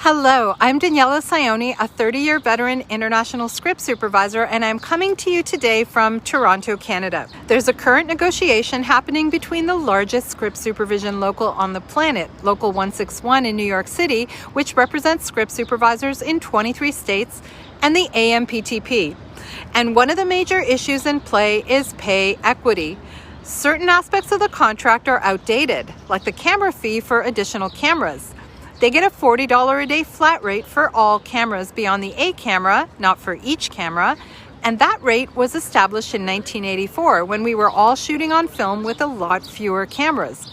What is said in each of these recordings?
Hello, I'm Daniela Saioni, a 30-year veteran international script supervisor, and I'm coming to you today from Toronto, Canada. There's a current negotiation happening between the largest script supervision local on the planet, Local 161 in New York City, which represents script supervisors in 23 states, and the AMPTP. And one of the major issues in play is pay equity. Certain aspects of the contract are outdated, like the camera fee for additional cameras. They get a $40 a day flat rate for all cameras beyond the A camera, not for each camera, and that rate was established in 1984 when we were all shooting on film with a lot fewer cameras.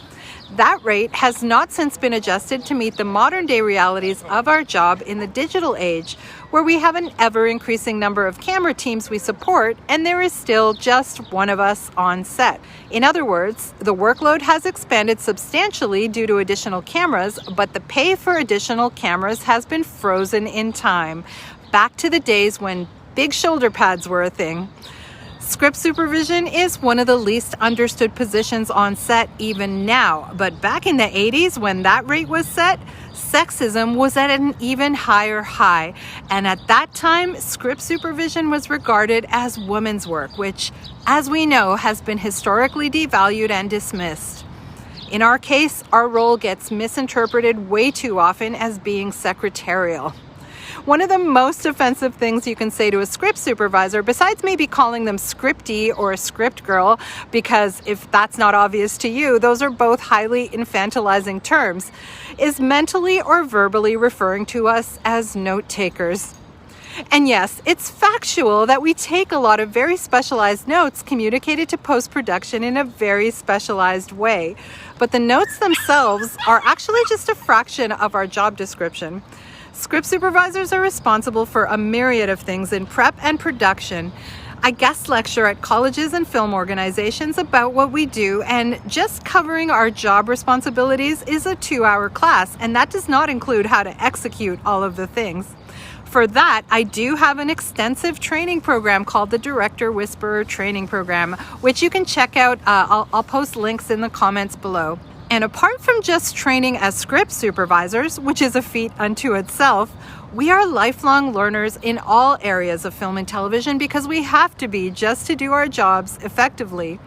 That rate has not since been adjusted to meet the modern day realities of our job in the digital age, where we have an ever-increasing number of camera teams we support, and there is still just one of us on set. In other words, the workload has expanded substantially due to additional cameras, but the pay for additional cameras has been frozen in time, back to the days when big shoulder pads were a thing. Script supervision is one of the least understood positions on set even now, but back in the 80s when that rate was set, sexism was at an even higher high, and at that time, script supervision was regarded as women's work, which, as we know, has been historically devalued and dismissed. In our case, our role gets misinterpreted way too often as being secretarial. One of the most offensive things you can say to a script supervisor, besides maybe calling them scripty or a script girl, because if that's not obvious to you, those are both highly infantilizing terms, is mentally or verbally referring to us as note takers. And yes, it's factual that we take a lot of very specialized notes communicated to post-production in a very specialized way, but the notes themselves are actually just a fraction of our job description. Script supervisors are responsible for a myriad of things in prep and production. I guest lecture at colleges and film organizations about what we do, and just covering our job responsibilities is a 2-hour class, and that does not include how to execute all of the things. For that, I do have an extensive training program called the Director Whisperer Training Program, which you can check out. I'll post links in the comments below. And apart from just training as script supervisors, which is a feat unto itself, we are lifelong learners in all areas of film and television because we have to be just to do our jobs effectively.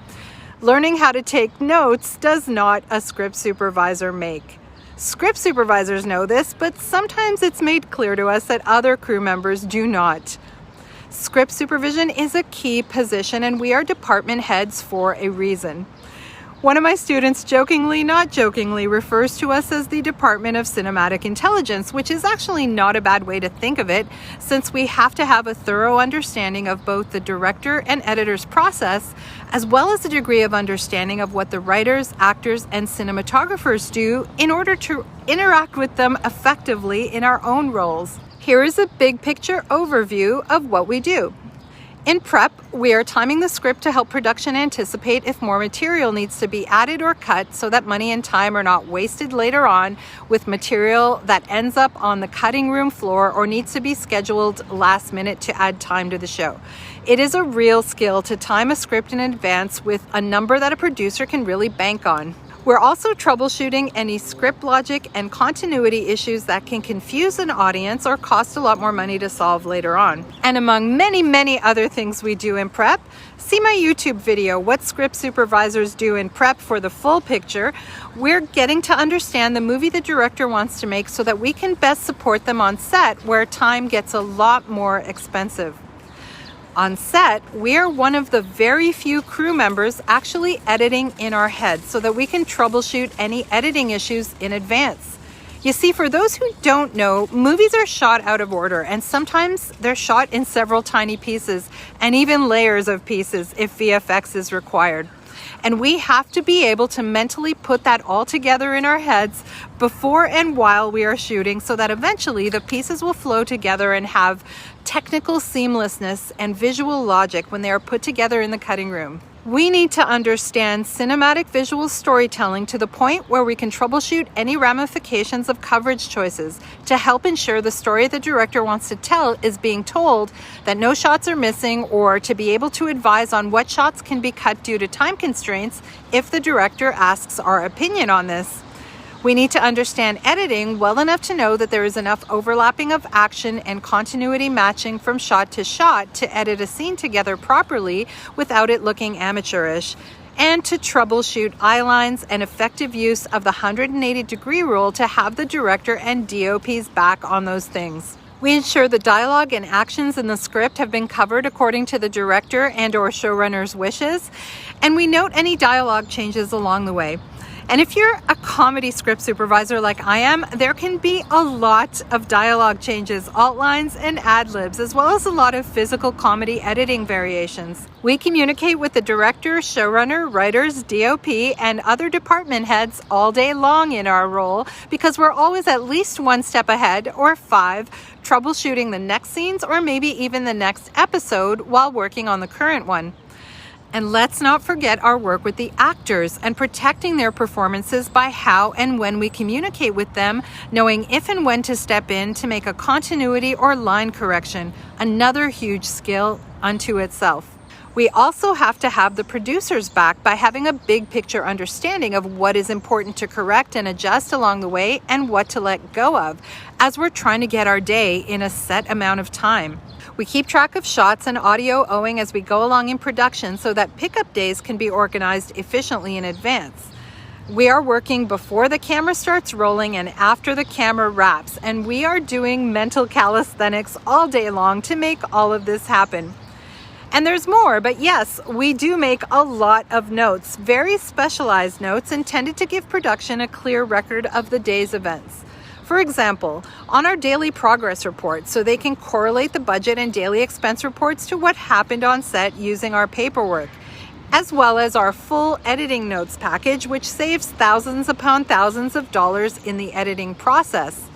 Learning how to take notes does not a script supervisor make. Script supervisors know this, but sometimes it's made clear to us that other crew members do not. Script supervision is a key position, and we are department heads for a reason. One of my students jokingly, not jokingly, refers to us as the Department of Cinematic Intelligence, which is actually not a bad way to think of it, since we have to have a thorough understanding of both the director and editor's process, as well as a degree of understanding of what the writers, actors, and cinematographers do in order to interact with them effectively in our own roles. Here is a big picture overview of what we do. In prep, we are timing the script to help production anticipate if more material needs to be added or cut so that money and time are not wasted later on with material that ends up on the cutting room floor or needs to be scheduled last minute to add time to the show. It is a real skill to time a script in advance with a number that a producer can really bank on. We're also troubleshooting any script logic and continuity issues that can confuse an audience or cost a lot more money to solve later on. And among many, many other things we do in prep, see my YouTube video, What Script Supervisors Do in Prep, for the full picture. We're getting to understand the movie the director wants to make so that we can best support them on set where time gets a lot more expensive. On set, we are one of the very few crew members actually editing in our heads so that we can troubleshoot any editing issues in advance. You see, for those who don't know, movies are shot out of order, and sometimes they're shot in several tiny pieces and even layers of pieces if VFX is required. And we have to be able to mentally put that all together in our heads before and while we are shooting so that eventually the pieces will flow together and have technical seamlessness and visual logic when they are put together in the cutting room. We need to understand cinematic visual storytelling to the point where we can troubleshoot any ramifications of coverage choices to help ensure the story the director wants to tell is being told, that no shots are missing, or to be able to advise on what shots can be cut due to time constraints if the director asks our opinion on this. We need to understand editing well enough to know that there is enough overlapping of action and continuity matching from shot to shot to edit a scene together properly without it looking amateurish, and to troubleshoot eye lines and effective use of the 180-degree rule to have the director and DOP's back on those things. We ensure the dialogue and actions in the script have been covered according to the director and/or showrunner's wishes, and we note any dialogue changes along the way. And if you're a comedy script supervisor like I am, there can be a lot of dialogue changes, alt lines, and ad-libs, as well as a lot of physical comedy editing variations. We communicate with the director, showrunner, writers, DOP, and other department heads all day long in our role because we're always at least one step ahead, or 5, troubleshooting the next scenes or maybe even the next episode while working on the current one. And let's not forget our work with the actors and protecting their performances by how and when we communicate with them, knowing if and when to step in to make a continuity or line correction, another huge skill unto itself. We also have to have the producers back by having a big picture understanding of what is important to correct and adjust along the way and what to let go of, as we're trying to get our day in a set amount of time. We keep track of shots and audio owing as we go along in production so that pickup days can be organized efficiently in advance. We are working before the camera starts rolling and after the camera wraps, and we are doing mental calisthenics all day long to make all of this happen. And there's more, but yes, we do make a lot of notes, very specialized notes intended to give production a clear record of the day's events. For example, on our daily progress reports, so they can correlate the budget and daily expense reports to what happened on set using our paperwork, as well as our full editing notes package, which saves thousands upon thousands of dollars in the editing process.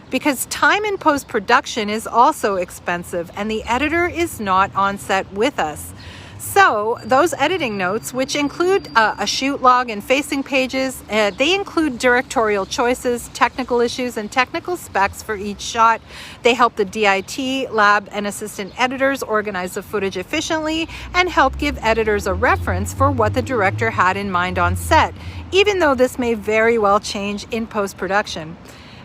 Because time in post-production is also expensive and the editor is not on set with us. So those editing notes, which include a shoot log and facing pages, they include directorial choices, technical issues, and technical specs for each shot. They help the DIT, lab, and assistant editors organize the footage efficiently and help give editors a reference for what the director had in mind on set, even though this may very well change in post-production.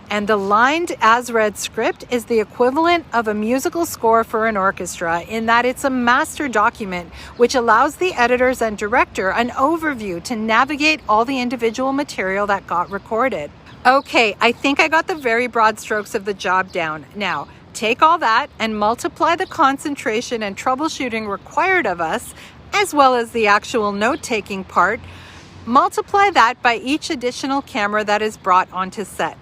And the lined as-read script is the equivalent of a musical score for an orchestra in that it's a master document which allows the editors and director an overview to navigate all the individual material that got recorded. Okay, I think I got the very broad strokes of the job down. Now, take all that and multiply the concentration and troubleshooting required of us, as well as the actual note-taking part. Multiply that by each additional camera that is brought onto set.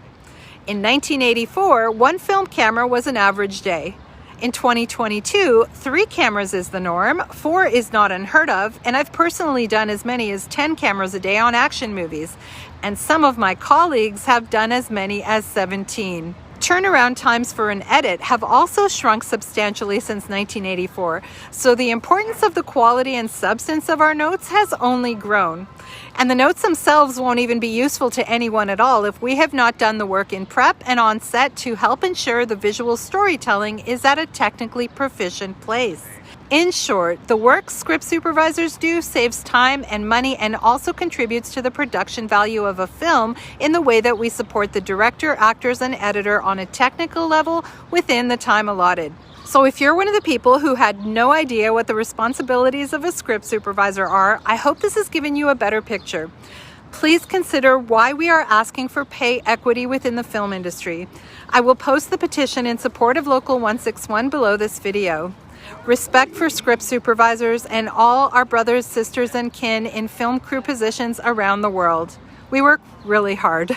In 1984, one film camera was an average day. In 2022, 3 cameras is the norm, 4 is not unheard of, and I've personally done as many as 10 cameras a day on action movies, and some of my colleagues have done as many as 17. Turnaround times for an edit have also shrunk substantially since 1984, so the importance of the quality and substance of our notes has only grown. And the notes themselves won't even be useful to anyone at all if we have not done the work in prep and on set to help ensure the visual storytelling is at a technically proficient place. In short, the work script supervisors do saves time and money and also contributes to the production value of a film in the way that we support the director, actors, and editor on a technical level within the time allotted. So if you're one of the people who had no idea what the responsibilities of a script supervisor are, I hope this has given you a better picture. Please consider why we are asking for pay equity within the film industry. I will post the petition in support of Local 161 below this video. Respect for script supervisors and all our brothers, sisters, and kin in film crew positions around the world. We work really hard.